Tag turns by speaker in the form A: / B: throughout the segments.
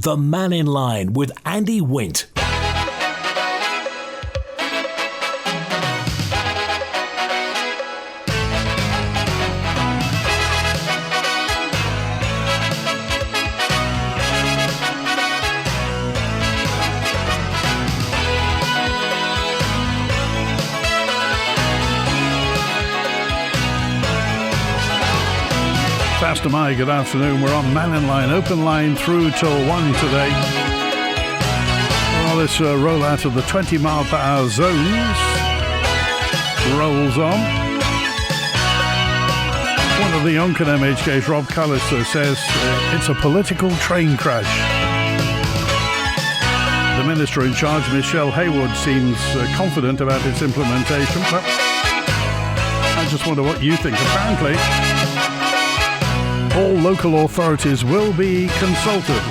A: The Mannin Line with Andy Wint.
B: Pastor Mai, good afternoon. We're on Mannin Line, open line through till 1 today. Well, this rollout of the 20-mile-per-hour zones rolls on. One of the Onchan MHKs, Rob Callister, says it's a political train crash. The minister in charge, Michelle Haywood, seems confident about its implementation. But I just wonder what you think. Apparently, all local authorities will be consulted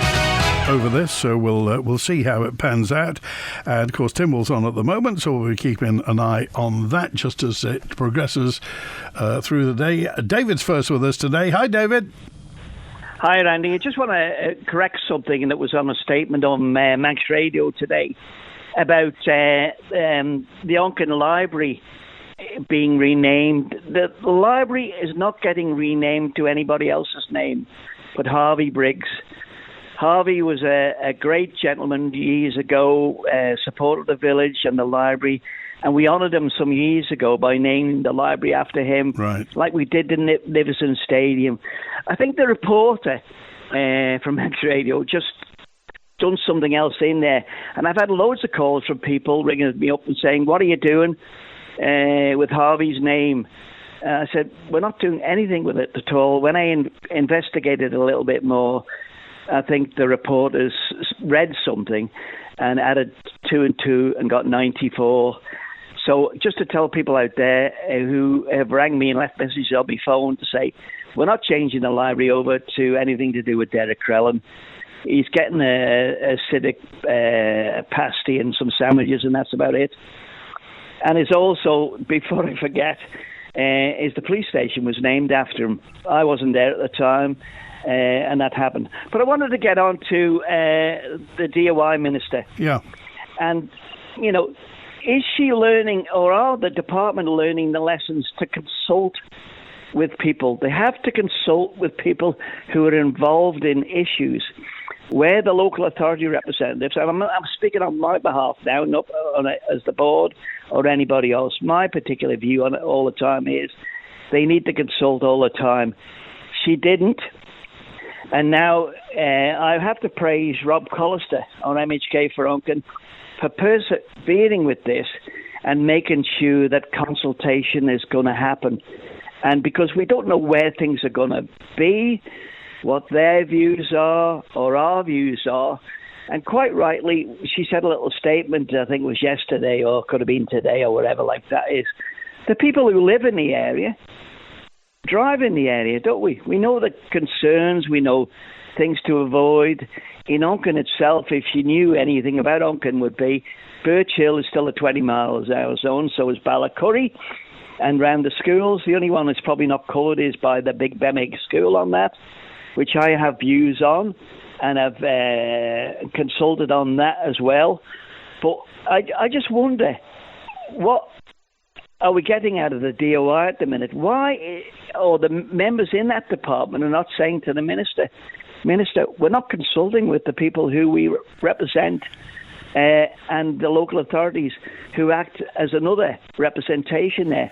B: over this, so we'll see how it pans out. And of course, Tynwald's on at the moment, so we'll be keeping an eye on that just as it progresses through the day. David's first with us today. Hi, David.
C: Hi, Randy. I just want to correct something that was on a statement on Manx Radio today about the Onchan Library being renamed. The library is not getting renamed to anybody else's name but Harvey Briggs. Harvey was a great gentleman years ago, supported the village and the library, and we honoured him some years ago by naming the library after him,
B: right,
C: like we did in Livingston Stadium. I think the reporter from Manx Radio just done something else in there, and I've had loads of calls from people ringing me up and saying, what are you doing with Harvey's name? I said, we're not doing anything with it at all. When I investigated a little bit more, I think the reporters read something and added 2 and 2 and got 94. So just to tell people out there who have rang me and left messages on my phone to say, we're not changing the library over to anything to do with Derek Crellin. He's getting a civic pasty and some sandwiches, and that's about it. And it's also, before I forget, is the police station was named after him. I wasn't there at the time, and that happened. But I wanted to get on to the DOI minister.
B: Yeah.
C: And, you know, is she learning, or are the department learning the lessons to consult with people? They have to consult with people who are involved in issues where the local authority representatives, and I'm speaking on my behalf now, not as the board or anybody else. My particular view on it all the time is they need to consult all the time. She didn't. And now I have to praise Rob Callister on MHK for Onchan for persevering with this and making sure that consultation is going to happen. And because we don't know where things are going to be, what their views are or our views are. And quite rightly, she said a little statement, I think it was yesterday or could have been today or whatever like that, is the people who live in the area drive in the area, don't we? We know the concerns, we know things to avoid. In Onchan itself, if you knew anything about Onchan, would be Birch Hill is still a 20 miles hour zone, so is Ballacurry. And round the schools, the only one that's probably not covered is by the Big Bemig school on that, which I have views on, and I've consulted on that as well. But I just wonder, what are we getting out of the DOI at the minute? Why, or the members in that department are not saying to the Minister, we're not consulting with the people who we represent and the local authorities who act as another representation there.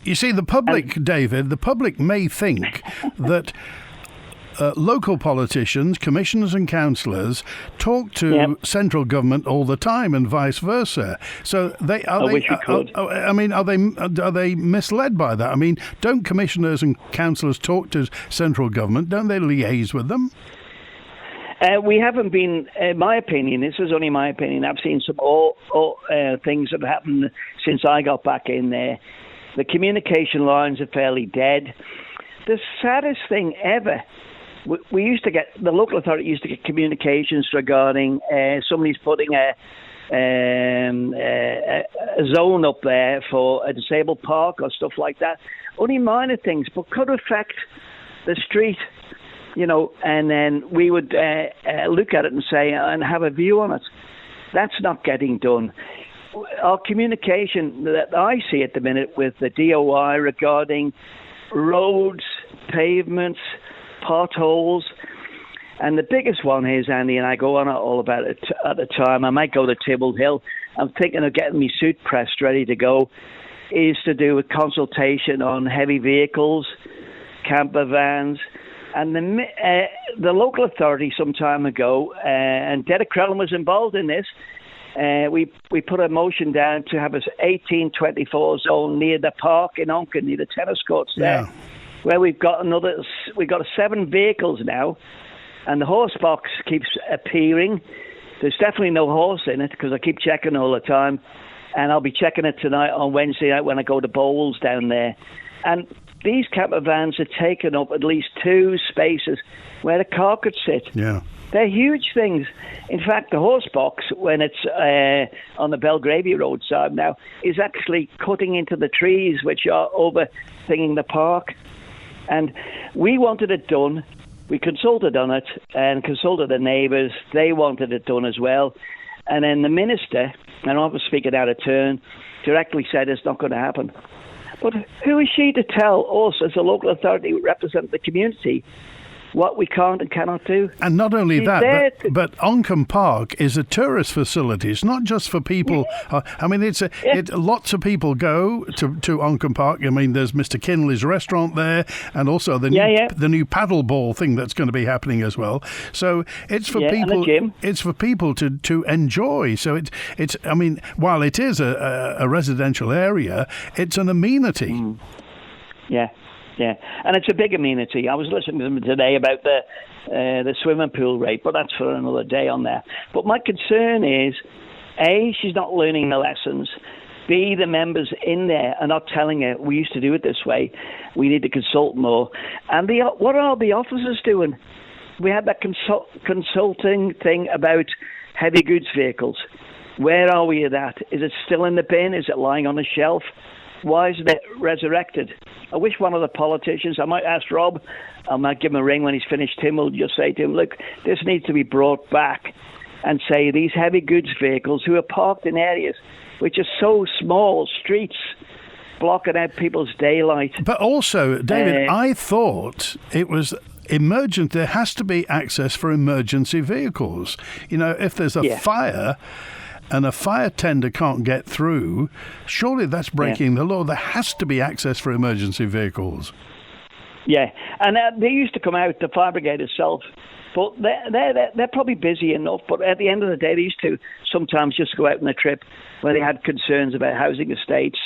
B: You see, the public, David, the public may think that local politicians, commissioners and councillors talk to central government all the time and vice versa. So are they misled by that? I mean, don't commissioners and councillors talk to central government? Don't they liaise with them?
C: We haven't been, in my opinion, this is only my opinion, I've seen some things that have happened since I got back in there. The communication lines are fairly dead. The saddest thing ever, we used to get, the local authority used to get communications regarding somebody's putting a zone up there for a disabled park or stuff like that. Only minor things, but could affect the street and then we would look at it and say, and have a view on it. That's not getting done. Our communication that I see at the minute with the DOI regarding roads, pavements, potholes, and the biggest one is, Andy, and I go on all about it at the time, I might go to Tibble Hill. I'm thinking of getting my suit pressed ready to go, is to do a consultation on heavy vehicles, camper vans, and the local authority some time ago, and Derek Crellin was involved in this. We put a motion down to have an 1824 zone near the park in Onchan, near the tennis courts there, where we've got 7 vehicles now, and the horse box keeps appearing. There's definitely no horse in it because I keep checking all the time, and I'll be checking it tonight on Wednesday night when I go to bowls down there. And these camper vans are taking up at least 2 spaces where the car could sit.
B: Yeah.
C: They're huge things. In fact, the horse box, when it's on the Belgravia roadside now, is actually cutting into the trees which are overthinging the park. And we wanted it done. We consulted on it and consulted the neighbours. They wanted it done as well. And then the minister, and I'm speaking out of turn, directly said it's not going to happen. But who is she to tell us as a local authority who represent the community what we can't and cannot do?
B: And not only that, but Onchan Park is a tourist facility. It's not just for people. I mean, lots of people go to Onchan Park. I mean, there's Mr. Kinley's restaurant there, and also the new paddleball thing that's going to be happening as well. So it's for people. It's for people to enjoy. So it's. I mean, while it is a residential area, it's an amenity.
C: Mm. Yeah. Yeah, and it's a big amenity. I was listening to them today about the swimming pool rate, but that's for another day on there. But my concern is, A, she's not learning the lessons. B, the members in there are not telling her, we used to do it this way. We need to consult more. And what are the officers doing? We had that consulting thing about heavy goods vehicles. Where are we at that? Is it still in the bin? Is it lying on a shelf? Why isn't it resurrected? I wish one of the politicians, I might ask Rob, I might give him a ring when he's finished, Tim will just say to him, look, this needs to be brought back, and say these heavy goods vehicles who are parked in areas which are so small, streets, blocking out people's daylight.
B: But also, David, I thought it was emergent. There has to be access for emergency vehicles. If there's a fire and a fire tender can't get through, surely that's breaking the law. There has to be access for emergency vehicles. Yeah,
C: and they used to come out, the fire brigade itself, but they're probably busy enough, but at the end of the day, they used to sometimes just go out on a trip where they had concerns about housing estates.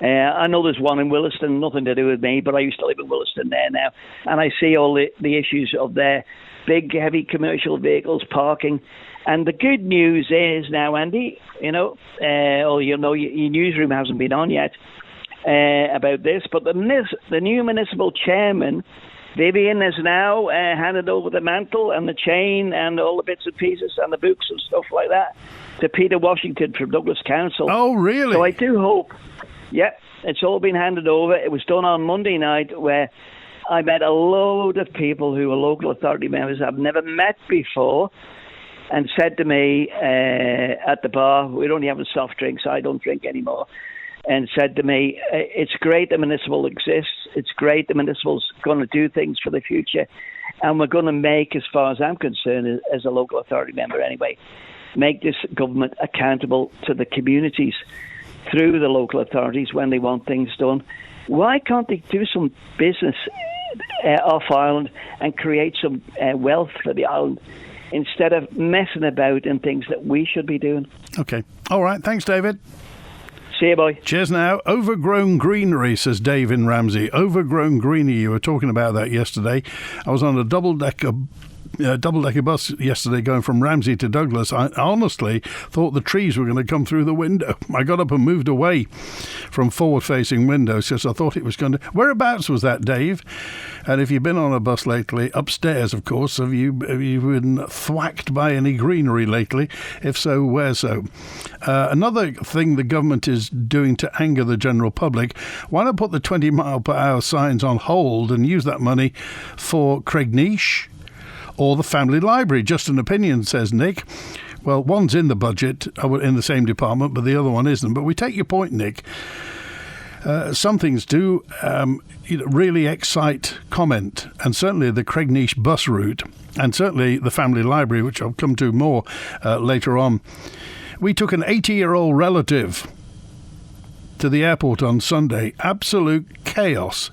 C: I know there's one in Williston, nothing to do with me, but I used to live in Williston there now, and I see all the issues of their big, heavy commercial vehicles parking. And the good news is now, Andy, your newsroom hasn't been on yet about this, but the new municipal chairman, Vivian, has now handed over the mantle and the chain and all the bits and pieces and the books and stuff like that to Peter Washington from Douglas Council.
B: Oh, really?
C: So I do hope, it's all been handed over. It was done on Monday night, where I met a load of people who are local authority members I've never met before, and said to me at the bar, we're only having soft drinks, I don't drink anymore, and said to me, it's great the municipal exists, it's great the municipal's going to do things for the future, and we're going to make, as far as I'm concerned, as a local authority member anyway, make this government accountable to the communities through the local authorities when they want things done. Why can't they do some business off island and create some wealth for the island, instead of messing about in things that we should be doing?
B: Okay. All right. Thanks, David.
C: See you, boy.
B: Cheers now. Overgrown greenery, says Dave in Ramsey. Overgrown greenery. You were talking about that yesterday. I was on a double-decker double-decker bus yesterday going from Ramsey to Douglas. I honestly thought the trees were going to come through the window. I got up and moved away from forward-facing windows because I thought it was going to... Whereabouts was that, Dave? And if you've been on a bus lately, upstairs, of course, have you been thwacked by any greenery lately? If so, where so? Another thing the government is doing to anger the general public, why not put the 20-mile-per-hour signs on hold and use that money for Craignish or the family library? Just an opinion, says Nick. Well, one's in the budget, in the same department, but the other one isn't. But we take your point, Nick. Some things do really excite comment, and certainly the Craignish bus route, and certainly the family library, which I'll come to more later on. We took an 80-year-old relative to the airport on Sunday. Absolute chaos,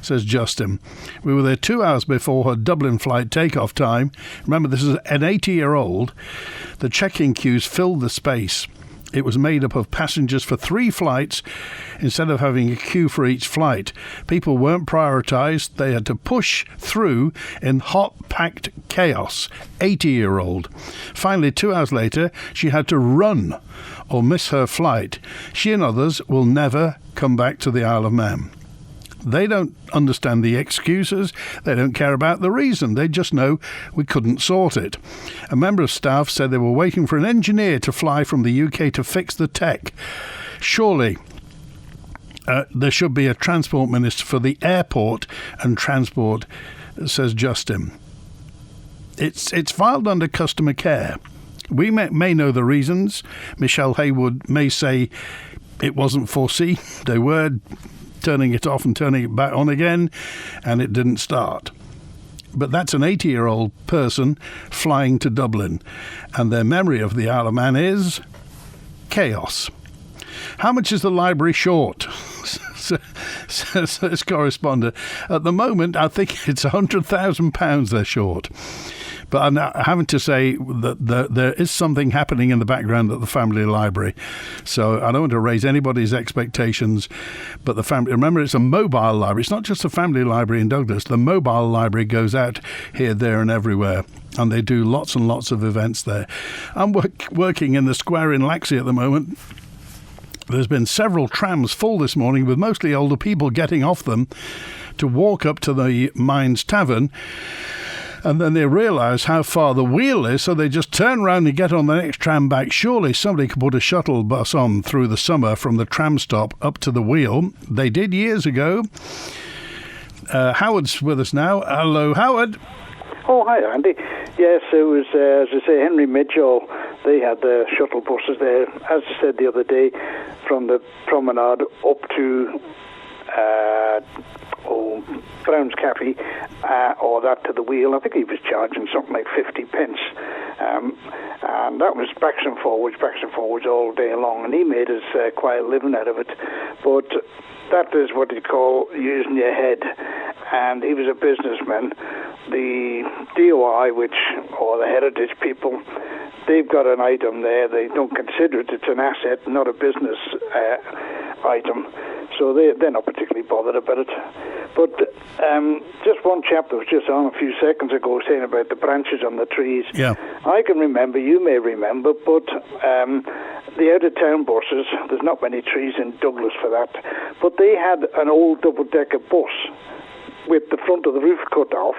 B: says Justin. We were there 2 hours before her Dublin flight takeoff time. Remember, this is an 80-year-old. The check-in queues filled the space. It was made up of passengers for 3 flights instead of having a queue for each flight. People weren't prioritised. They had to push through in hot, packed chaos. 80-year-old. Finally, 2 hours later, she had to run or miss her flight. She and others will never come back to the Isle of Man. They don't understand the excuses. They don't care about the reason. They just know we couldn't sort it. A member of staff said they were waiting for an engineer to fly from the UK to fix the tech. Surely there should be a transport minister for the airport and transport, says Justin. It's filed under customer care. We may know the reasons. Michelle Haywood may say it wasn't foreseen. They were turning it off and turning it back on again, and it didn't start. But that's an 80-year-old person flying to Dublin, and their memory of the Isle of Man is chaos. How much is the library short? Says correspondent. At the moment, I think it's £100,000 they're short. But I'm having to say that there is something happening in the background at the family library. So I don't want to raise anybody's expectations, but the family, remember, it's a mobile library. It's not just a family library in Douglas. The mobile library goes out here, there and everywhere, and they do lots and lots of events there. I'm working in the square in Laxey at the moment. There's been several trams full this morning with mostly older people getting off them to walk up to the Mines Tavern. And then they realise how far the wheel is, so they just turn around and get on the next tram back. Surely somebody could put a shuttle bus on through the summer from the tram stop up to the wheel. They did years ago. Howard's with us now. Hello, Howard.
D: Oh, hi, Andy. Yes, it was, as I say, Henry Midgell. They had the shuttle buses there, as I said the other day, from the promenade up to Brown's Cafe, or that to the wheel. I think he was charging something like 50 pence. And that was backs and forwards all day long, and he made us quite a living out of it. But that is what you call using your head. And he was a businessman. The DOI, or the heritage people, they've got an item there. They don't consider it. It's an asset, not a business item. So they're not particularly bothered about it. But just one chap that was just on a few seconds ago saying about the branches on the trees.
B: Yeah.
D: I can remember, you may remember, but the out-of-town buses, there's not many trees in Douglas for that, but they had an old double-decker bus with the front of the roof cut off,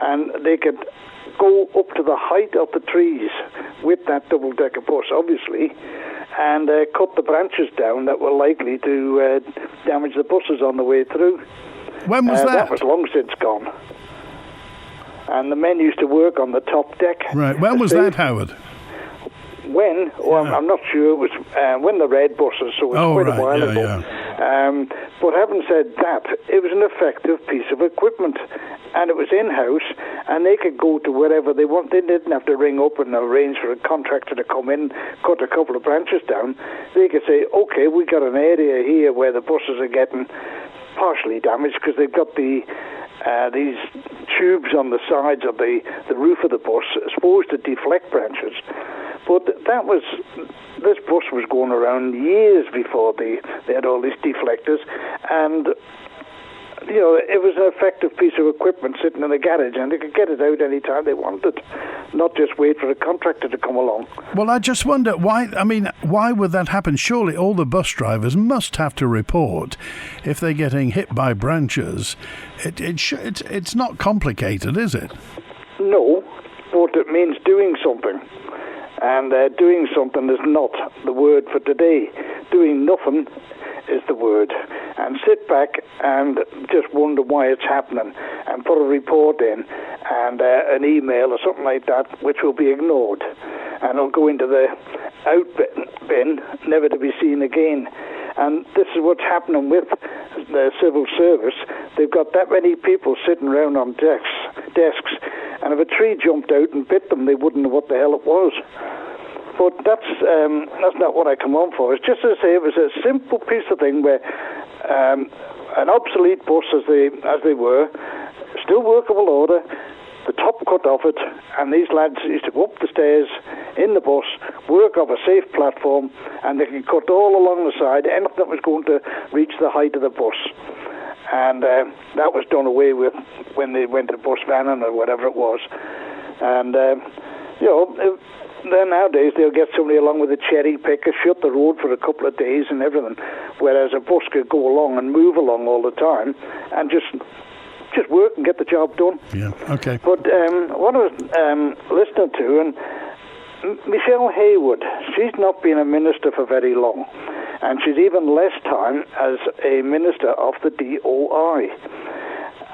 D: and they could go up to the height of the trees with that double-decker bus, obviously, and cut the branches down that were likely to damage the buses on the way through.
B: When was that?
D: That was long since gone. And the men used to work on the top deck.
B: Right. When was that, Howard?
D: When? Well, I'm not sure. It was when the red buses, so it was quite a while ago. Yeah. But having said that, it was an effective piece of equipment, and it was in-house, and they could go to wherever they want. They didn't have to ring up and arrange for a contractor to come in, cut a couple of branches down. They could say, okay, we got an area here where the buses are getting partially damaged because they've got these tubes on the sides of the roof of the bus supposed to deflect branches. But this bus was going around years before they had all these deflectors, and it was an effective piece of equipment sitting in the garage, and they could get it out any time they wanted, not just wait for a contractor to come along.
B: Well, I just wonder why. I mean, why would that happen? Surely all the bus drivers must have to report if they're getting hit by branches. It's not complicated, is it?
D: No, but it means doing something. And doing something is not the word for today. Doing nothing is the word. And sit back and just wonder why it's happening and put a report in and an email or something like that, which will be ignored. And it'll go into the out bin, never to be seen again. And this is what's happening with the civil service. They've got that many people sitting around on desks, and if a tree jumped out and bit them, they wouldn't know what the hell it was. But that's not what I come on for. It's just to say it was a simple piece of thing where an obsolete bus, as they were, still workable order, the top cut off it, and these lads used to go up the stairs in the bus, work off a safe platform, and they could cut all along the side, anything that was going to reach the height of the bus. And that was done away with when they went to bus vanning or whatever it was. And, then nowadays they'll get somebody along with a cherry picker, shut the road for a couple of days and everything, whereas a bus could go along and move along all the time and just work and get the job done.
B: Yeah, okay.
D: But what I was listening to, and Michelle Haywood, she's not been a minister for very long, and she's even less time as a minister of the DOI.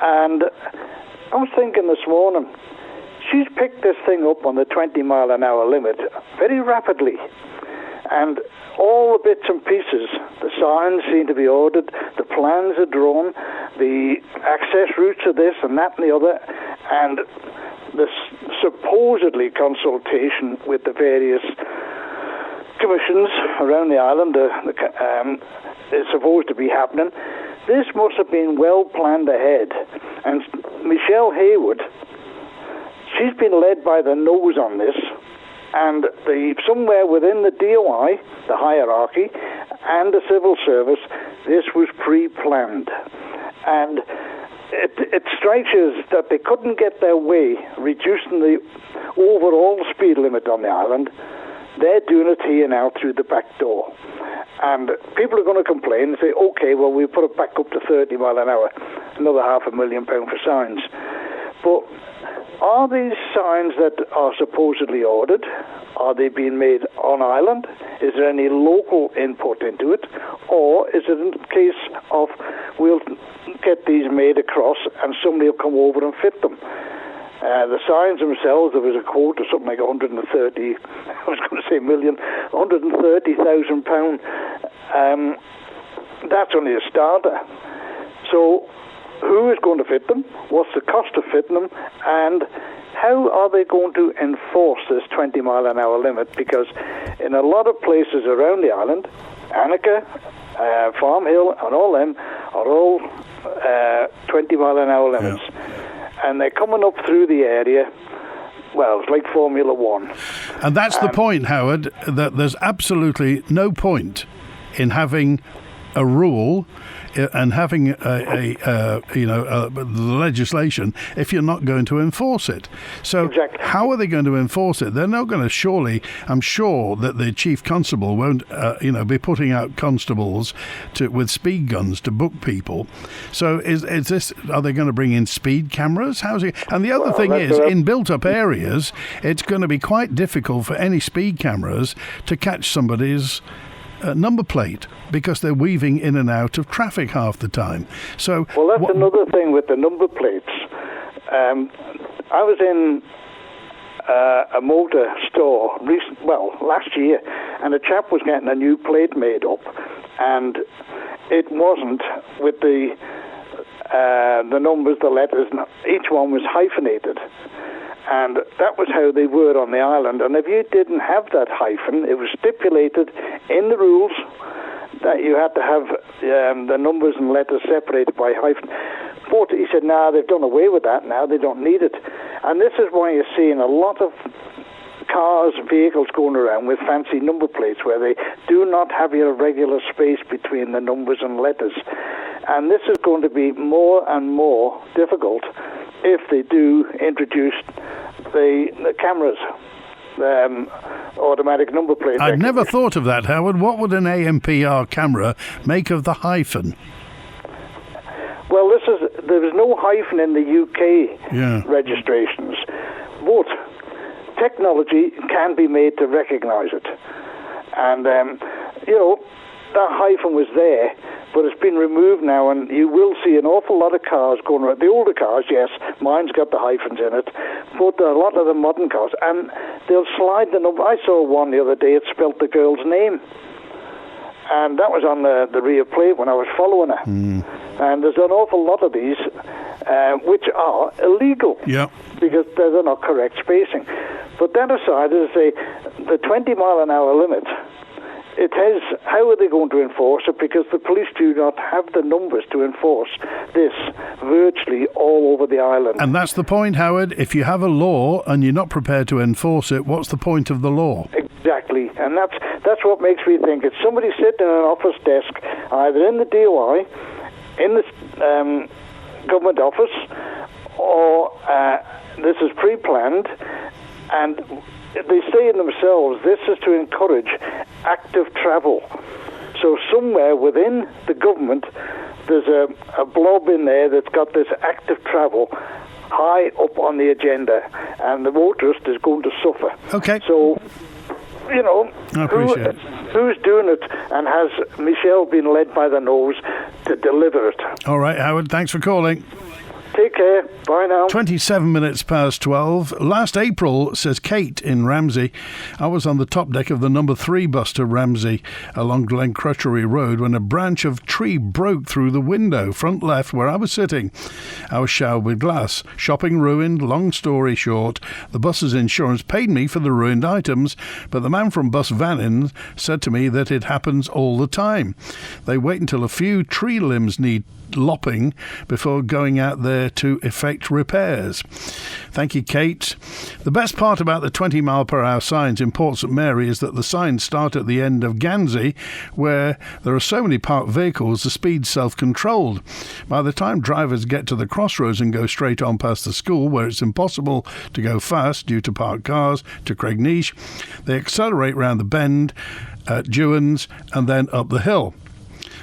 D: And I was thinking this morning, she's picked this thing up on the 20-mile-an-hour limit very rapidly. And all the bits and pieces, the signs seem to be ordered, the plans are drawn, the access routes are this and that and the other, and the supposedly consultation with the various commissions around the island is supposed to be happening. This must have been well planned ahead. And Michelle Haywood, she's been led by the nose on this, and somewhere within the DOI, the hierarchy, and the civil service, this was pre-planned. And it strikes us that they couldn't get their way reducing the overall speed limit on the island. They're doing it here now through the back door. And people are going to complain and say, okay, well, we'll put it back up to 30 mile an hour, another £500,000 for signs. But are these signs that are supposedly ordered, are they being made on island? Is there any local input into it? Or is it a case of we'll get these made across and somebody will come over and fit them? The signs themselves, there was a quote of something like 130, I was going to say million, £130,000. That's only a starter. So who is going to fit them? What's the cost of fitting them? And how are they going to enforce this 20 mile an hour limit? Because in a lot of places around the island, Annika, Farm Hill and all them are all 20 mile an hour limits. Yeah. And they're coming up through the area. Well, it's like Formula One.
B: And that's the point, Howard, that there's absolutely no point in having a rule and having the legislation if you're not going to enforce it. So exactly. How are they going to enforce it? They're not going to surely, I'm sure that the chief constable won't be putting out constables with speed guns to book people. So is this, are they going to bring in speed cameras? And the other thing is, in built-up areas, it's going to be quite difficult for any speed cameras to catch somebody's number plate, because they're weaving in and out of traffic half the time. So,
D: well, that's another thing with the number plates. I was in a motor store last year, and a chap was getting a new plate made up, and it wasn't with the numbers, the letters. Each one was hyphenated. And that was how they were on the island. And if you didn't have that hyphen, it was stipulated in the rules that you had to have the numbers and letters separated by hyphen. But he said, they've done away with that now. They don't need it. And this is why you're seeing a lot of cars, vehicles going around with fancy number plates where they do not have your regular space between the numbers and letters. And this is going to be more and more difficult if they do introduce the cameras, automatic number plate.
B: I'd never thought of that, Howard. What would an AMPR camera make of the hyphen?
D: Well, there is no hyphen in the UK registrations, but technology can be made to recognise it. And, that hyphen was there, but it's been removed now, and you will see an awful lot of cars going around. The older cars, yes, mine's got the hyphens in it, but a lot of the modern cars, and they'll slide the number. I saw one the other day, it spelt the girl's name. And that was on the rear plate when I was following her. And there's an awful lot of these which are illegal because they're not correct spacing. But that aside, as I say, the 20 mile an hour limit, how are they going to enforce it? Because the police do not have the numbers to enforce this virtually all over the island. And
B: that's the point, Howard. If you have a law and you're not prepared to enforce it, what's the point of the law?
D: Exactly. And that's what makes me think it's somebody sitting in an office desk, either in the DOI, in the government office, or this is pre-planned, and they say in themselves this is to encourage active travel. So somewhere within the government there's a blob in there that's got this active travel high up on the agenda, and the motorist is going to suffer.
B: Okay.
D: So,
B: I appreciate it.
D: Who's doing it, and has Michelle been led by the nose to deliver it?
B: All right, Howard, thanks for calling.
D: Take care. Bye now.
B: 27 minutes past 12. Last April, says Kate in Ramsey, I was on the top deck of the number 3 bus to Ramsey along Glencrutchery Road when a branch of tree broke through the window, front left, where I was sitting. I was showered with glass. Shopping ruined. Long story short, the bus's insurance paid me for the ruined items, but the man from Bus Mannin said to me that it happens all the time. They wait until a few tree limbs need lopping before going out there to effect repairs. Thank you, Kate. The best part about the 20 mile per hour signs in Port St Mary is that the signs start at the end of Gansey, where there are so many parked vehicles, the speed's self-controlled. By the time drivers get to the crossroads and go straight on past the school, where it's impossible to go fast due to parked cars, to Craignish, they accelerate round the bend at Dewans and then up the hill.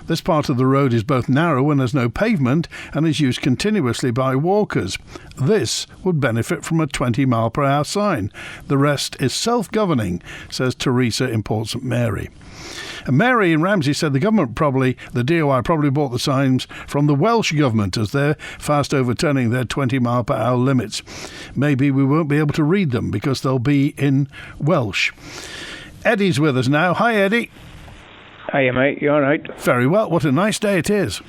B: This part of the road is both narrow and has no pavement and is used continuously by walkers. This would benefit from a 20 mile per hour sign. The rest is self-governing, says Teresa in Port St Mary. And Mary in Ramsey said the DOI probably bought the signs from the Welsh government as they're fast overturning their 20 mile per hour limits. Maybe we won't be able to read them because they'll be in Welsh. Eddie's with us now. Hi, Eddie.
E: Hiya, mate. You all right?
B: Very well. What a nice day it is.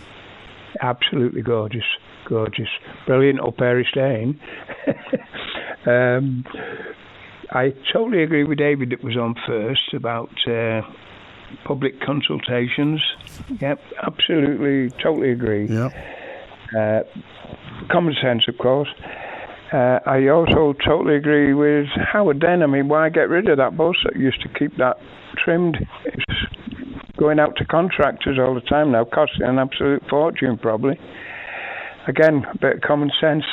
E: Absolutely gorgeous. Gorgeous. Brilliant up airy staying. I totally agree with David that was on first about public consultations. Yep, absolutely, totally agree.
B: Yeah.
E: Common sense, of course. I also totally agree with Howard then. I mean, why get rid of that bus that used to keep that trimmed? It's going out to contractors all the time now, costing an absolute fortune probably. Again, a bit of common sense.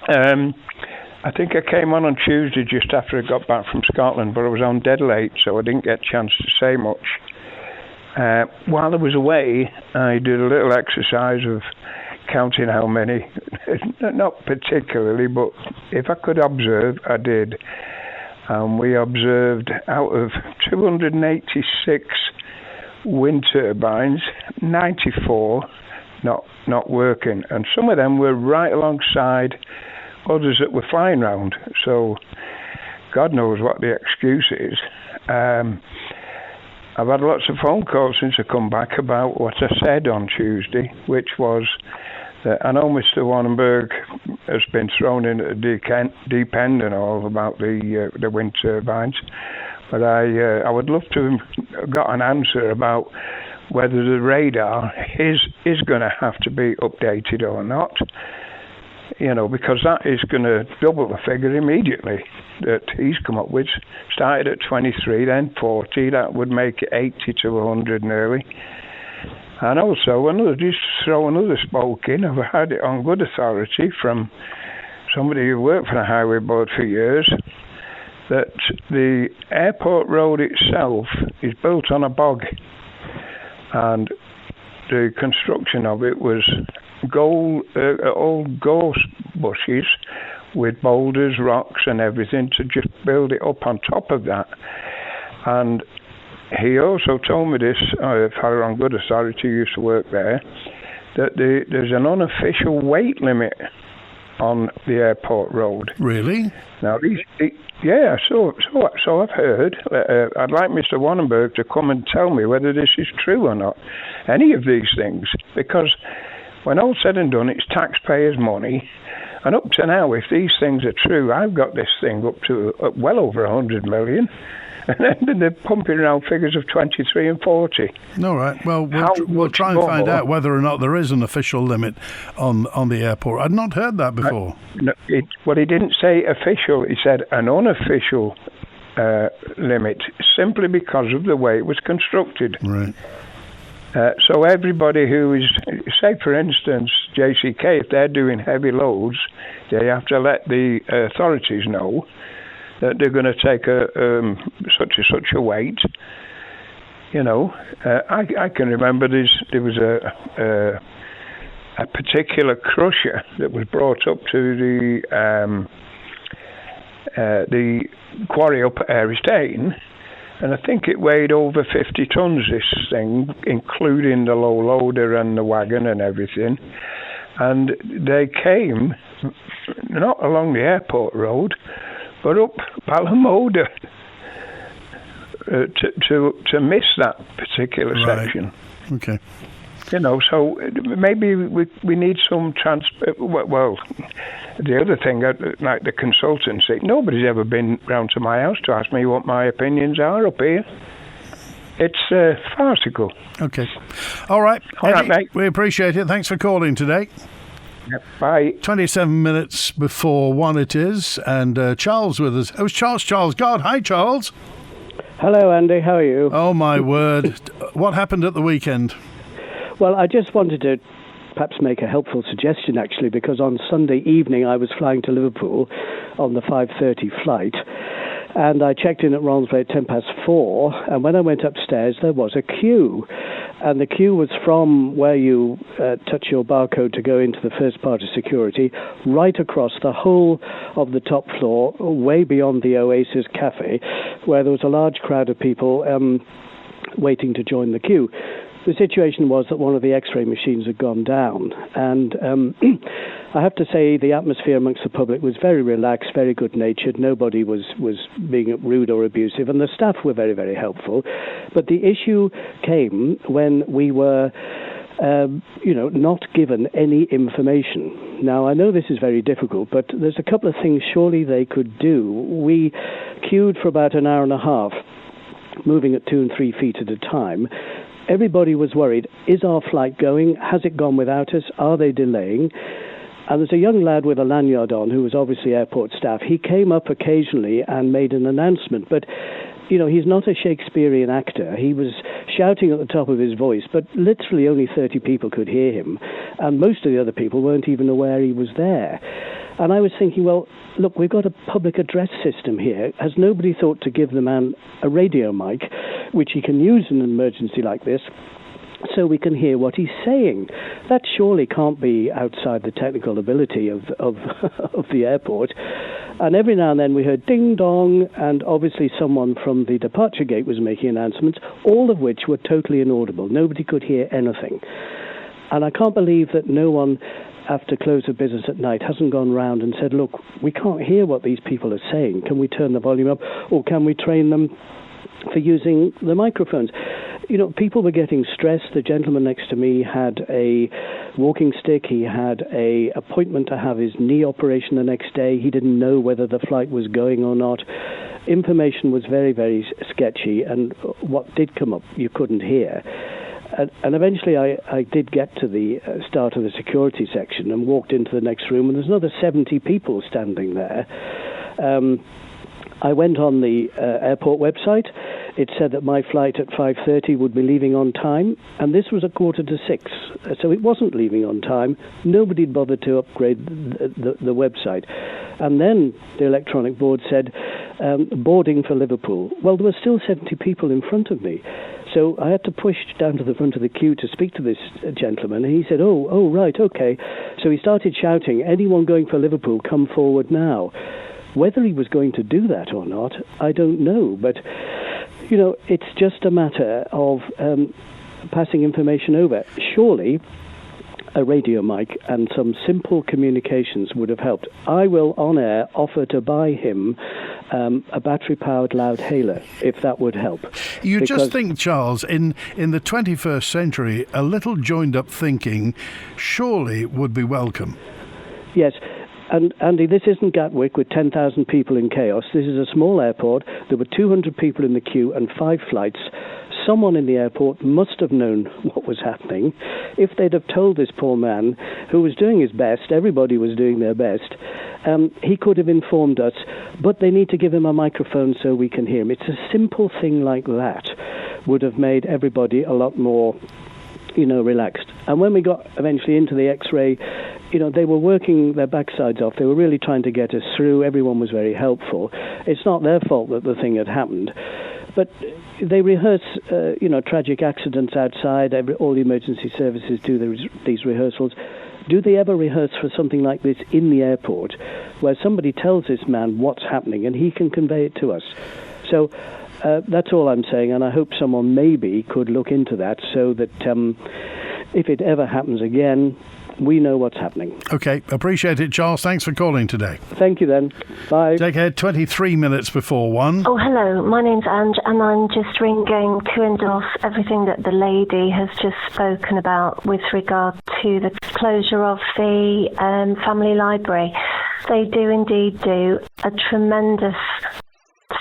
E: I think I came on Tuesday just after I got back from Scotland, but I was on dead late, so I didn't get a chance to say much. While I was away, I did a little exercise of counting how many, not particularly, but if I could observe, I did. We observed out of 286 wind turbines, 94 not working, and some of them were right alongside others that were flying round. So God knows what the excuse is. I've had lots of phone calls since I come back about what I said on Tuesday, which was that I know Mr. Wannenberg has been thrown in at the deep end and all about the wind turbines, but I would love to have got an answer about whether the radar is going to have to be updated or not. Because that is going to double the figure immediately that he's come up with. Started at 23, then 40. That would make it 80 to 100 nearly. And also, just to throw another spoke in, I've had it on good authority from somebody who worked for the Highway Board for years, that the airport road itself is built on a bog, and the construction of it was old gorse bushes with boulders, rocks and everything to just build it up on top of that. And he also told me this, if I were on good authority, used to work there, that there's an unofficial weight limit on the airport road.
B: Really?
E: Now, so I've heard. I'd like Mr. Wannenberg to come and tell me whether this is true or not, any of these things, because when all's said and done, it's taxpayers' money. And up to now, if these things are true, I've got this thing up to well over 100 million. And then they're pumping around figures of 23 and 40.
B: All right. Well, we'll try and find out whether or not there is an official limit on the airport. I'd not heard that before.
E: Well, he didn't say official. He said an unofficial limit, simply because of the way it was constructed.
B: Right.
E: So everybody who is, say for instance, JCK, if they're doing heavy loads, they have to let the authorities know that they're going to take such and such a weight. You know, I can remember there was a particular crusher that was brought up to the quarry up at Eristane, and I think it weighed over 50 tons, this thing, including the low loader and the wagon and everything. And they came not along the airport road, but up Balamoda to miss that particular section.
B: Okay.
E: You know, so maybe we need some well, the other thing, like the consultancy, nobody's ever been round to my house to ask me what my opinions are up here. It's farcical.
B: Okay. All right.
E: All right, mate.
B: We appreciate it. Thanks for calling today.
E: Yep, bye.
B: 27 minutes before 1 it is, and Charles with us. Oh, Charles God. Hi, Charles.
F: Hello, Andy. How are you?
B: Oh, my word. What happened at the weekend?
F: Well, I just wanted to perhaps make a helpful suggestion, actually, because on Sunday evening I was flying to Liverpool on the 5:30 flight, and I checked in at Ronsley at 4:10, and when I went upstairs there was a queue. And the queue was from where you touch your barcode to go into the first part of security, right across the whole of the top floor, way beyond the Oasis Cafe, where there was a large crowd of people waiting to join the queue. The situation was that one of the X-ray machines had gone down, and I have to say the atmosphere amongst the public was very relaxed, very good-natured. Nobody was being rude or abusive, and the staff were very, very helpful. But the issue came when we were not given any information. Now, I know this is very difficult, but there's a couple of things surely they could do. We queued for about an hour and a half, moving at 2 and 3 feet at a time. Everybody was worried. Is our flight going? Has it gone without us? Are they delaying? And there's a young lad with a lanyard on who was obviously airport staff. He came up occasionally and made an announcement, but he's not a Shakespearean actor. He was shouting at the top of his voice, but literally only 30 people could hear him, and most of the other people weren't even aware he was there. And I was thinking, well, look, we've got a public address system here. Has nobody thought to give the man a radio mic, which he can use in an emergency like this, so we can hear what he's saying? That surely can't be outside the technical ability of the airport. And every now and then we heard ding dong, and obviously someone from the departure gate was making announcements, all of which were totally inaudible. Nobody could hear anything. And I can't believe that no one, after close of business at night, hasn't gone round and said, look, we can't hear what these people are saying. Can we turn the volume up, or can we train them for using the microphones? People were getting stressed. The gentleman next to me had a walking stick. He had an appointment to have his knee operation the next day. He didn't know whether the flight was going or not. Information was very, very sketchy, and what did come up you couldn't hear. And eventually I did get to the start of the security section and walked into the next room, and there's another 70 people standing there. I went on the airport website. it said that my flight at 5:30 would be leaving on time, and this was 5:45, so it wasn't leaving on time. Nobody had bothered to upgrade the website. And then the electronic board said, boarding for Liverpool. Well, there were still 70 people in front of me. So I had to push down to the front of the queue to speak to this gentleman. And he said, oh, right, okay. So he started shouting, anyone going for Liverpool, come forward now. Whether he was going to do that or not, I don't know. But, you know, it's just a matter of passing information over. Surely a radio mic and some simple communications would have helped. I will, on air, offer to buy him a battery-powered loudhailer, if that would help.
B: You just think, Charles, in the 21st century, a little joined-up thinking surely would be welcome.
F: Yes. And, Andy, this isn't Gatwick with 10,000 people in chaos. This is a small airport. There were 200 people in the queue and 5 flights. Someone in the airport must have known what was happening. If they'd have told this poor man, who was doing his best, everybody was doing their best, he could have informed us, but they need to give him a microphone so we can hear him. It's a simple thing like that would have made everybody a lot more, you know, relaxed. And when we got eventually into the X-ray, you know, they were working their backsides off. They were really trying to get us through. Everyone was very helpful. It's not their fault that the thing had happened. But they rehearse, tragic accidents outside. All the emergency services do these rehearsals. Do they ever rehearse for something like this in the airport, where somebody tells this man what's happening and he can convey it to us? So that's all I'm saying, and I hope someone maybe could look into that so that if it ever happens again, we know what's happening.
B: OK, appreciate it, Charles. Thanks for calling today.
F: Thank you then. Bye.
B: Take care. 23 minutes before 1.
G: Oh, hello. My name's Ange, and I'm just ringing to endorse everything that the lady has just spoken about with regard to the closure of the family library. They do indeed do a tremendous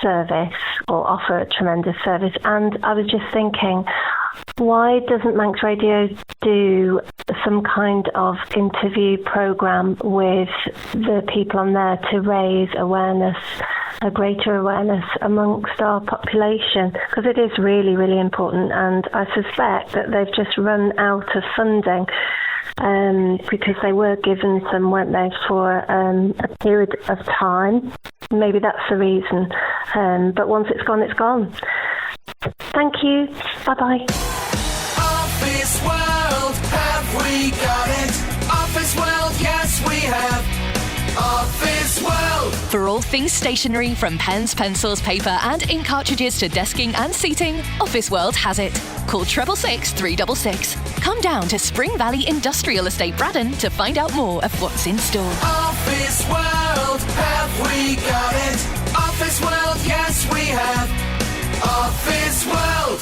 G: service, or offer a tremendous service, and I was just thinking, why doesn't Manx Radio do some kind of interview program with the people on there to raise awareness, a greater awareness amongst our population? Because it is really, really important, and I suspect that they've just run out of funding because they were given some, weren't they, for a period of time. Maybe that's the reason. But once it's gone, it's gone. Thank you. Bye-bye.
H: Office World, have we got it? Office World, yes we have. Office World.
I: For all things stationery, from pens, pencils, paper and ink cartridges to desking and seating, Office World has it. Call 666 366. Come down to Spring Valley Industrial Estate, Braddon, to find out more of what's in store.
H: Office World, have we got it? Office World, yes we have. Office World.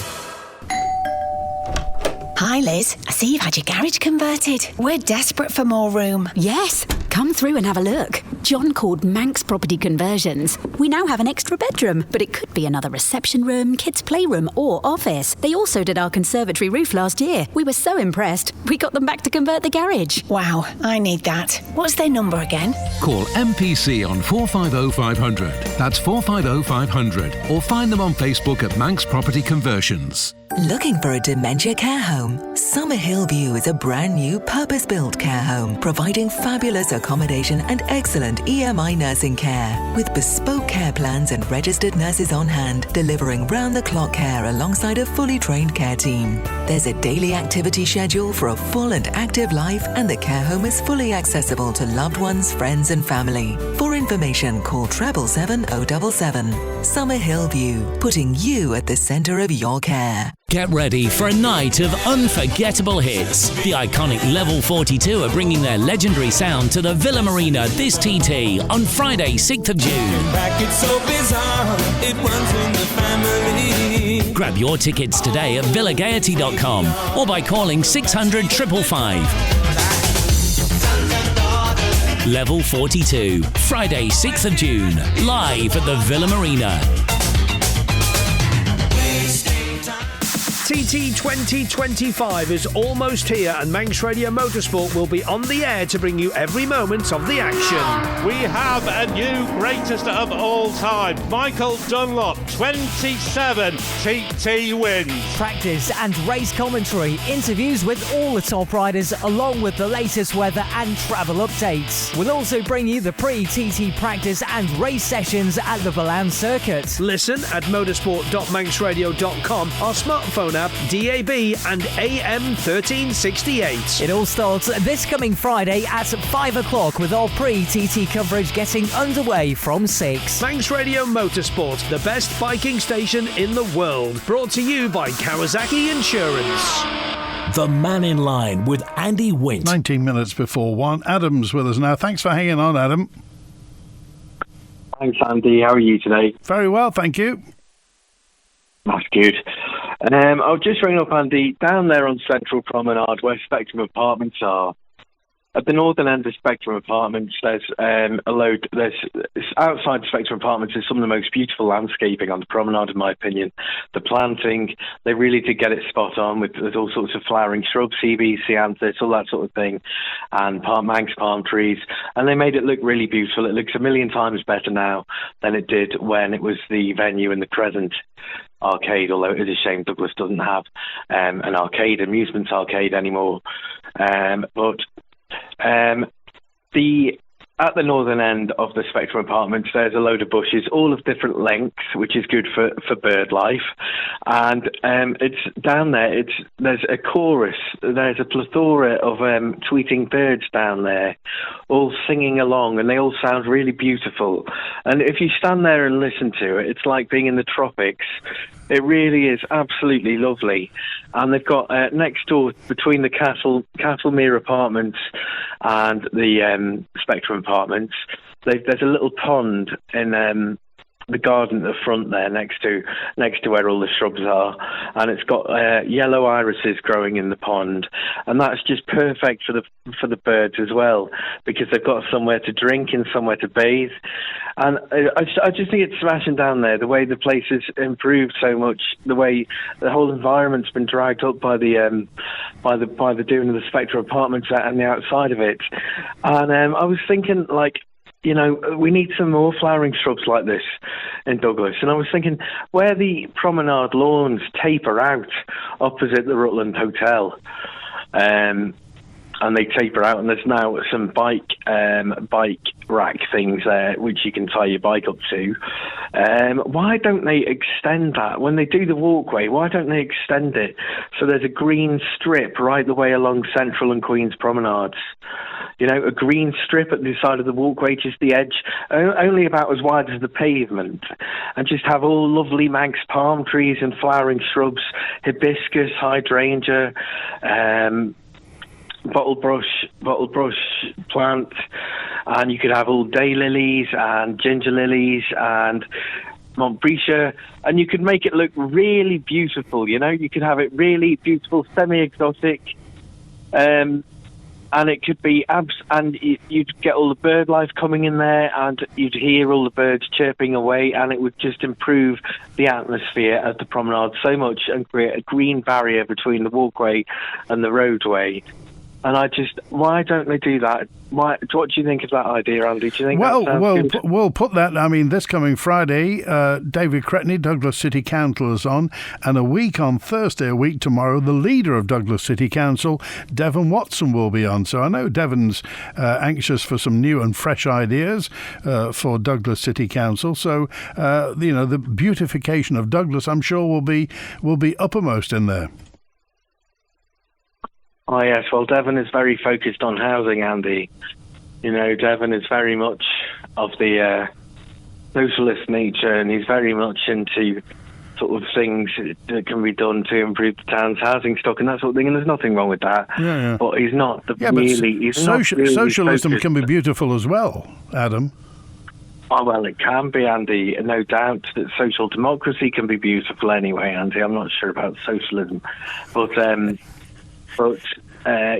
J: Hi Liz, I see you've had your garage converted. We're desperate for more room.
K: Yes, come through and have a look. John called Manx Property Conversions. We now have an extra bedroom, but it could be another reception room, kids' playroom or office. They also did our conservatory roof last year. We were so impressed, we got them back to convert the garage.
J: Wow, I need that. What's their number again?
L: Call MPC on 450 500. That's 450 500. Or find them on Facebook at Manx Property Conversions.
M: Looking for a dementia care home? Summer Hillview is a brand new purpose-built care home providing fabulous accommodation and excellent EMI nursing care with bespoke care plans and registered nurses on hand delivering round-the-clock care alongside a fully trained care team. There's a daily activity schedule for a full and active life, and the care home is fully accessible to loved ones, friends and family. For information, call 777-077. Summer Hillview, putting you at the centre of your care.
A: Get ready for a night of unforgettable hits. The iconic Level 42 are bringing their legendary sound to the Villa Marina this TT on Friday, 6th of June.
H: It's so bizarre, it runs in the family.
A: Grab your tickets today at villagaiety.com or by calling 600 555. Level 42, Friday, 6th of June, live at the Villa Marina.
N: TT 2025 is almost here, and Manx Radio Motorsport will be on the air to bring you every moment of the action.
O: We have a new greatest of all time, Michael Dunlop, 27 TT wins.
P: Practice and race commentary, interviews with all the top riders, along with the latest weather and travel updates. We'll also bring you the pre-TT practice and race sessions at the Valence circuit.
N: Listen at motorsport.manxradio.com, our smartphone app, DAB and AM 1368.
P: It all starts this coming Friday at 5 o'clock with our pre-TT coverage getting underway from 6.
N: Manx Radio Motorsport, the best biking station in the world. Brought to you by Kawasaki Insurance.
A: The Mannin Line with Andy Wint.
B: 19 minutes before 1. Adam's with us now. Thanks for hanging on, Adam.
Q: Thanks, Andy. How are you today?
B: Very well, thank you.
Q: That's good. I'll just ring up, Andy, down there on Central Promenade where Spectrum Apartments are. At the northern end of Spectrum Apartments, there's outside Spectrum Apartments is some of the most beautiful landscaping on the promenade, in my opinion. The planting, they really did get it spot on with all sorts of flowering shrubs, CB, ceanthus, all that sort of thing, and Manx palm trees. And they made it look really beautiful. It looks a million times better now than it did when it was the venue in the Crescent Arcade, although it is a shame Douglas doesn't have an arcade, amusement arcade anymore. At the northern end of the Spectrum Apartments, there's a load of bushes, all of different lengths, which is good for bird life. And it's down there. There's a chorus. There's a plethora of tweeting birds down there, all singing along, and they all sound really beautiful. And if you stand there and listen to it, it's like being in the tropics. It really is absolutely lovely. And they've got next door, between the Castlemere Apartments and the Spectrum Apartments, there's a little pond in the garden at the front there, next to where all the shrubs are, and it's got yellow irises growing in the pond, and that's just perfect for the birds as well, because they've got somewhere to drink and somewhere to bathe. And I just think it's smashing down there, the way the place has improved so much, the way the whole environment's been dragged up by the doing of the Spectrum Apartments and the outside of it. And I was thinking, like, you know, we need some more flowering shrubs like this in Douglas. And I was thinking, where the promenade lawns taper out opposite the Rutland Hotel, and they taper out, and there's now some bike rack things there which you can tie your bike up to. Why don't they extend that? When they do the walkway, why don't they extend it so there's a green strip right the way along Central and Queen's promenades? You know, a green strip at the side of the walkway, just the edge, only about as wide as the pavement, and just have all lovely Manx palm trees and flowering shrubs, hibiscus, hydrangea, bottle brush plant, and you could have all daylilies and ginger lilies and Montbretia, and you could make it look really beautiful. You know, you could have it really beautiful, semi-exotic, and it could be and you'd get all the bird life coming in there, and you'd hear all the birds chirping away, and it would just improve the atmosphere at the promenade so much and create a green barrier between the walkway and the roadway. And why don't they do that? What do you think of that idea, Andy? Do you think
B: we'll put that. I mean, this coming Friday, David Cretney, Douglas City Council, is on, and a week tomorrow, the leader of Douglas City Council, Devon Watson, will be on. So I know Devon's anxious for some new and fresh ideas for Douglas City Council. So the beautification of Douglas, I'm sure, will be uppermost in there.
Q: Oh, yes. Well, Devon is very focused on housing, Andy. You know, Devon is very much of the socialist nature, and he's very much into sort of things that can be done to improve the town's housing stock and that sort of thing, and there's nothing wrong with that.
B: Yeah.
Q: But he's not
B: socialism can be beautiful as well, Adam.
Q: Oh, well, it can be, Andy. No doubt that social democracy can be beautiful anyway, Andy. I'm not sure about socialism. But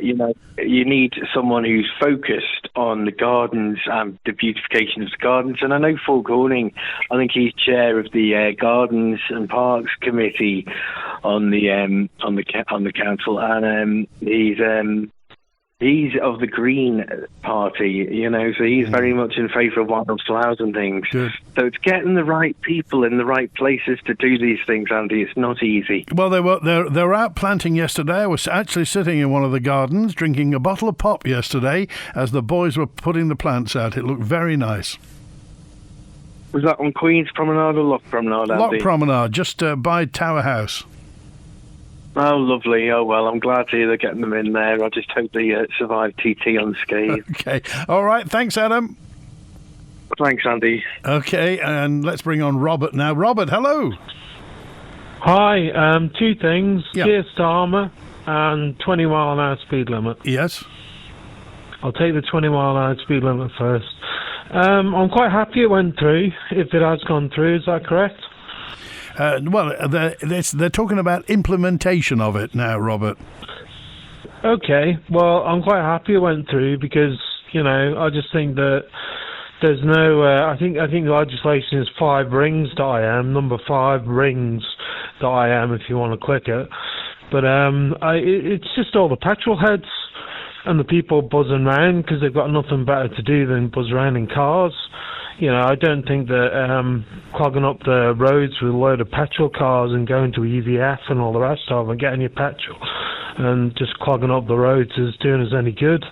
Q: you know, you need someone who's focused on the gardens and the beautification of the gardens. And I know Paul Corning, I think he's chair of the Gardens and Parks Committee, on the council, and he's of the Green Party, so he's very much in favour of wildflowers and things.
B: Good.
Q: So it's getting the right people in the right places to do these things, Andy. It's not easy.
B: Well, they were out planting yesterday. I was actually sitting in one of the gardens drinking a bottle of pop yesterday as the boys were putting the plants out. It looked very nice.
Q: Was that on Queen's Promenade or Lock Promenade, Andy?
B: Lock Promenade, just by Tower House.
Q: Oh, lovely. Oh, well, I'm glad to hear they're getting them in there. I just hope they survive TT unscathed.
B: Okay. All right. Thanks, Adam.
Q: Thanks, Andy.
B: Okay, and let's bring on Robert now. Robert, hello.
R: Hi. Two things.
B: Yeah.
R: Keir Starmer and 20 mile an hour speed limit.
B: Yes.
R: I'll take the 20 mile an hour speed limit first. I'm quite happy it went through, if it has gone through. Is that correct?
B: Well, they're talking about implementation of it now, Robert.
R: Okay, well, I'm quite happy it went through because, I just think that there's no, I think the legislation is 5 rings.im, number 5 rings.im if you want to click it. But it's just all the petrol heads and the people buzzing around because they've got nothing better to do than buzz around in cars. I don't think that clogging up the roads with a load of petrol cars and going to EVF and all the rest of them and getting your petrol and just clogging up the roads is doing us any good.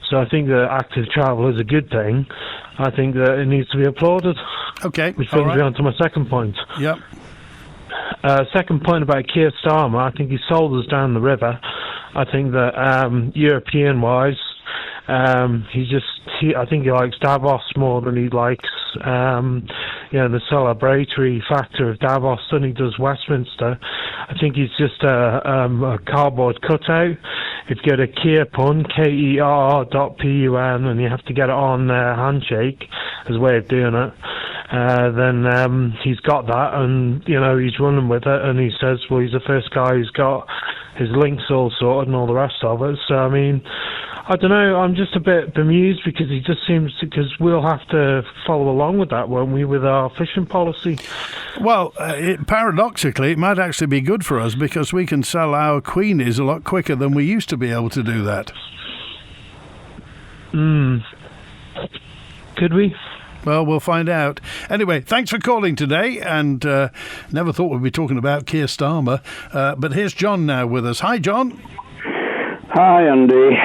R: So I think that active travel is a good thing. I think that it needs to be applauded.
B: Okay.
R: Which brings me on to my second point.
B: Yep.
R: Second point about Keir Starmer, I think he sold us down the river. I think that European-wise, I think he likes Davos more than he likes, the celebratory factor of Davos than he does Westminster. I think he's just a cardboard cutout. If you go to Keirpun, KERR.PUN, and you have to get it on handshake as a way of doing it, then he's got that, and, he's running with it, and he says, well, he's the first guy who's got his links all sorted and all the rest of it. So, I don't know, I'm just a bit bemused because he just seems to, because we'll have to follow along with that, won't we, with our fishing policy?
B: Well, paradoxically, it might actually be good for us because we can sell our queenies a lot quicker than we used to be able to do that.
R: Could we?
B: Well, we'll find out. Anyway, thanks for calling today, and never thought we'd be talking about Keir Starmer, but here's John now with us. Hi, John.
S: Hi, Andy.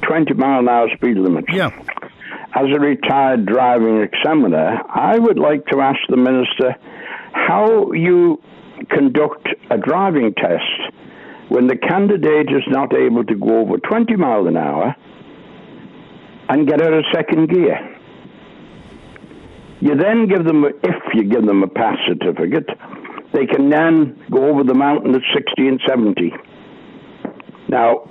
S: 20 mile an hour speed limit.
B: Yeah.
S: As a retired driving examiner, I would like to ask the Minister how you conduct a driving test when the candidate is not able to go over 20 miles an hour and get out of second gear. You then give them, if you give them a pass certificate, they can then go over the mountain at 60 and 70. Now,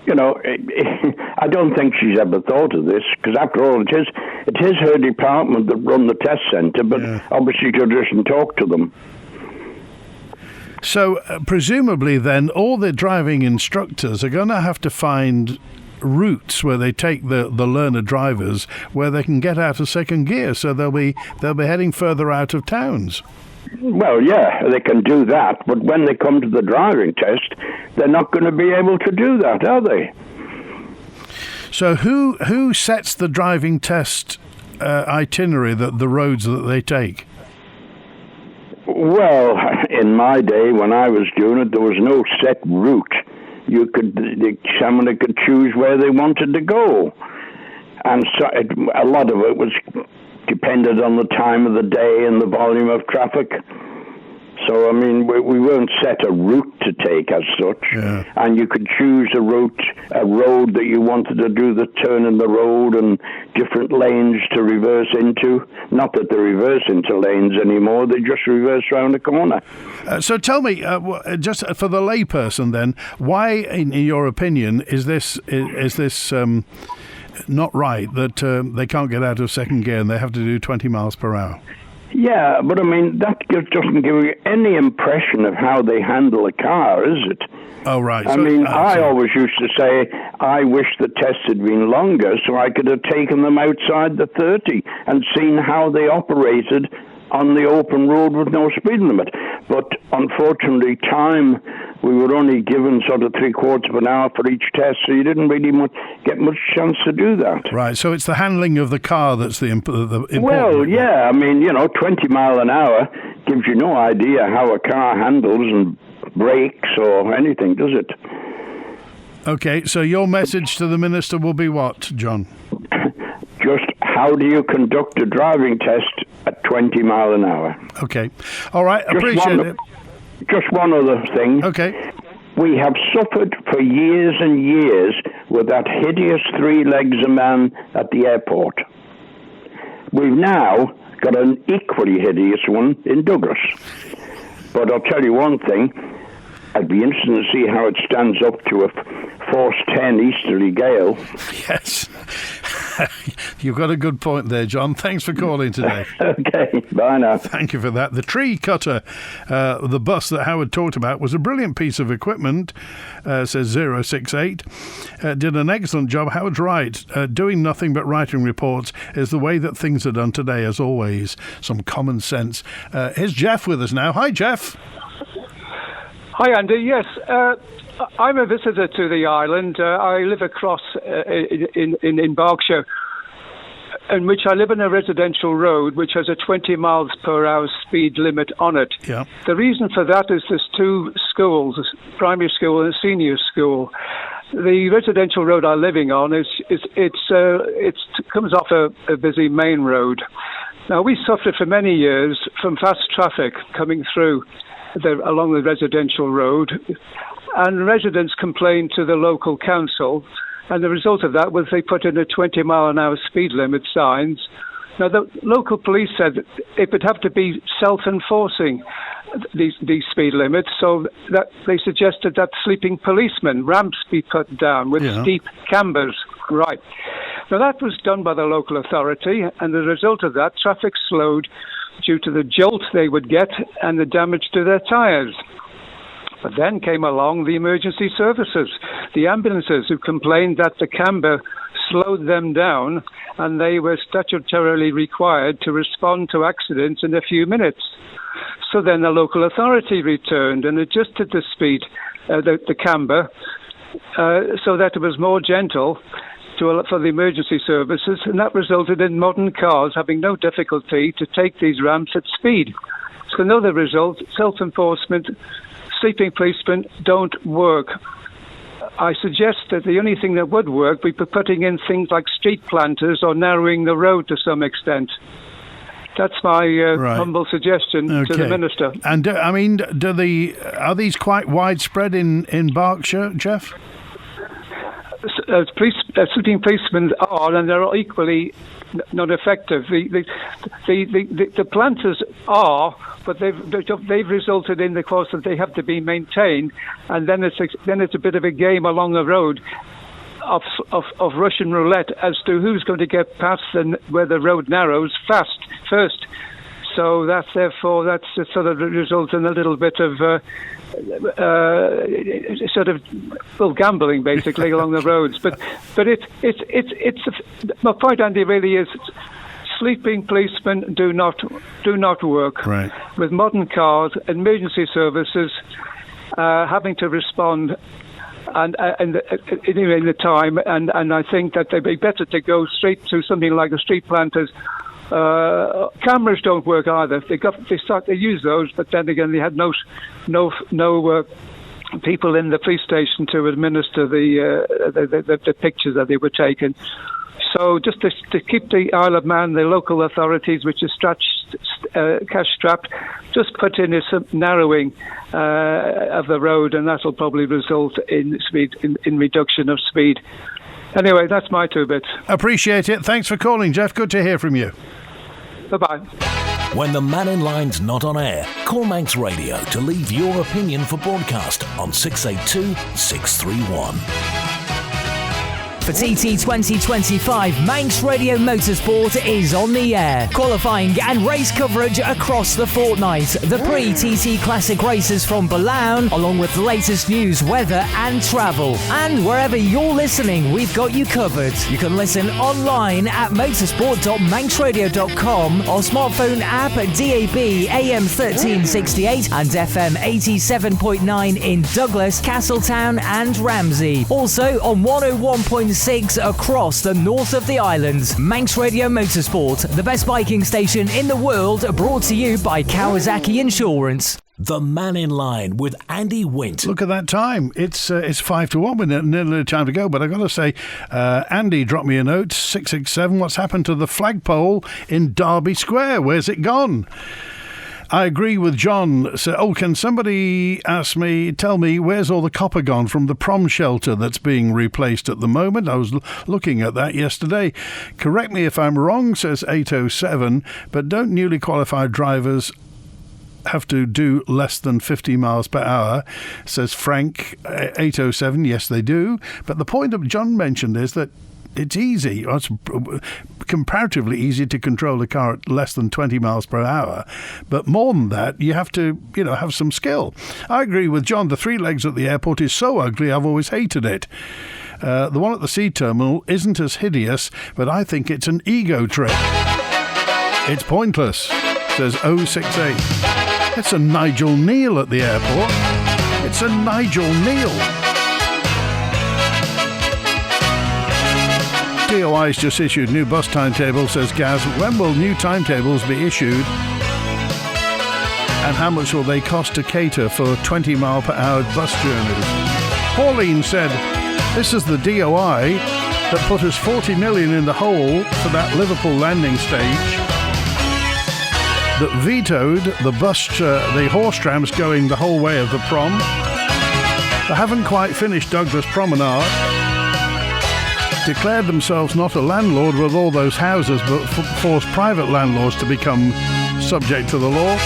S: I don't think she's ever thought of this, because after all, it is her department that run the test centre, but obviously she doesn't talk to them.
B: So, presumably then, all the driving instructors are going to have to find routes where they take the learner drivers where they can get out of second gear, so they'll be heading further out of towns.
S: Well, yeah, they can do that, but when they come to the driving test, they're not going to be able to do that, are they?
B: So who sets the driving test itinerary, the roads that they take?
S: Well, in my day, when I was doing it, there was no set route. The examiner could choose where they wanted to go, and so a lot of it was depended on the time of the day and the volume of traffic. So, we weren't set a route to take as such, and you could choose a road that you wanted to do the turn in the road and different lanes to reverse into. Not that they reverse into lanes anymore, they just reverse round the corner.
B: So tell me, just for the layperson then, why, in your opinion, is this not right that they can't get out of second gear and they have to do 20 miles per hour?
S: Yeah, but that doesn't give you any impression of how they handle a car, is it?
B: Oh, right.
S: I always used to say, I wish the test had been longer so I could have taken them outside the 30 and seen how they operated on the open road with no speed limit. But unfortunately, we were only given sort of 3/4 of an hour for each test, so you didn't really get much chance to do that.
B: Right, so it's the handling of the car that's the important.
S: Well, yeah, I mean, 20 mile an hour gives you no idea how a car handles and brakes or anything, does it?
B: Okay, so your message to the Minister will be what, John?
S: Just how do you conduct a driving test at 20 mile an hour?
B: Okay. All right, appreciate it.
S: Just one other thing.
B: Okay.
S: We have suffered for years and years with that hideous three-legs man at the airport. We've now got an equally hideous one in Douglas. But I'll tell you one thing. I'd be interested to see how it stands up to a force 10 easterly gale.
B: Yes. You've got a good point there, John. Thanks for calling today.
S: Okay, bye now.
B: Thank you for that. The tree cutter, the bus that Howard talked about, was a brilliant piece of equipment, says 068. Did an excellent job. Howard's right. Doing nothing but writing reports is the way that things are done today, as always. Some common sense. Here's Jeff with us now. Hi, Jeff.
T: Hi, Andy. Yes, I'm a visitor to the island. I live across in Berkshire, in which I live in a residential road which has a 20 miles per hour speed limit on it.
B: Yeah.
T: The reason for that is there's two schools, a primary school and a senior school. The residential road I'm living on it comes off a busy main road. Now, we suffered for many years from fast traffic coming through along the residential road, and residents complained to the local council, and the result of that was they put in a 20 mile an hour speed limit signs. Now, the local police said it would have to be self-enforcing these speed limits, so that they suggested that sleeping policemen, ramps be put down with steep cambers. Right. Now, that was done by the local authority, and the result of that, traffic slowed due to the jolt they would get and the damage to their tyres. But then came along the emergency services, the ambulances, who complained that the camber slowed them down and they were statutorily required to respond to accidents in a few minutes. So then the local authority returned and adjusted the speed, the camber, so that it was more gentle for the emergency services, and that resulted in modern cars having no difficulty to take these ramps at speed. So another result, self-enforcement, sleeping policemen don't work. I suggest that the only thing that would work would be putting in things like street planters or narrowing the road to some extent. That's my humble suggestion to the Minister.
B: And, are these quite widespread in Berkshire, Jeff?
T: Sleeping policemen are, and they're equally not effective. The planters are, but they've resulted in the course that they have to be maintained, and then it's a bit of a game along the road of Russian roulette as to who's going to get past and where the road narrows first. So that's sort of results in a little bit of gambling basically along the roads. But it's my point, Andy, really is sleeping policemen do not work.
B: Right.
T: With modern cars, emergency services having to respond. And in the time, and I think that they'd be better to go straight to something like the street planters. Cameras don't work either. They use those, but then again, they had no people in the police station to administer the pictures that they were taking. So just to keep the Isle of Man, the local authorities, which is cash-strapped, just put in some narrowing of the road, and that'll probably result in reduction of speed. Anyway, that's my two bits.
B: Appreciate it. Thanks for calling, Jeff. Good to hear from you.
T: Bye-bye.
A: When the Mannin Line's not on air, call Manx Radio to leave your opinion for broadcast on 682 631.
P: For TT 2025, Manx Radio Motorsport is on the air. Qualifying and race coverage across the fortnight. The pre-TT Classic races from Boulogne, along with the latest news, weather and travel. And wherever you're listening, we've got you covered. You can listen online at motorsport.manxradio.com or smartphone app at DAB AM 1368 and FM 87.9 in Douglas, Castletown and Ramsey. Also on 101.6 across the north of the island. Manx Radio Motorsport, the best biking station in the world, brought to you by Kawasaki Insurance.
A: The Mannin Line with Andy Wint.
B: Look at that time. It's 5 to 1 with nearly time to go. But I've got to say, Andy dropped me a note, 667. What's happened to the flagpole in Derby Square? Where's it gone? I agree with John. So, can somebody tell me, where's all the copper gone from the prom shelter that's being replaced at the moment? I was looking at that yesterday. Correct me if I'm wrong, says 807, but don't newly qualified drivers have to do less than 50 miles per hour, says Frank 807. Yes, they do. But the point that John mentioned is that it's easy. It's comparatively easy to control a car at less than 20 miles per hour. But more than that, you have to, have some skill. I agree with John. The three legs at the airport is so ugly, I've always hated it. The one at the sea terminal isn't as hideous, but I think it's an ego trip. It's pointless, says 068. It's a Nigel Neal at the airport. It's a Nigel Neal. DOI's just issued new bus timetable, says Gaz. When will new timetables be issued? And how much will they cost to cater for 20 mile per hour bus journeys? Pauline said, this is the DOI that put us 40 million in the hole for that Liverpool landing stage, that vetoed the horse trams going the whole way of the prom. They haven't quite finished Douglas Promenade. Declared themselves not a landlord with all those houses, but forced private landlords to become subject to the law.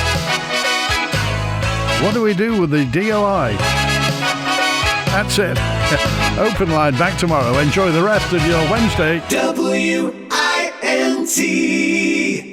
B: What do we do with the DOI? That's it. Open line back tomorrow. Enjoy the rest of your Wednesday.
H: WINT.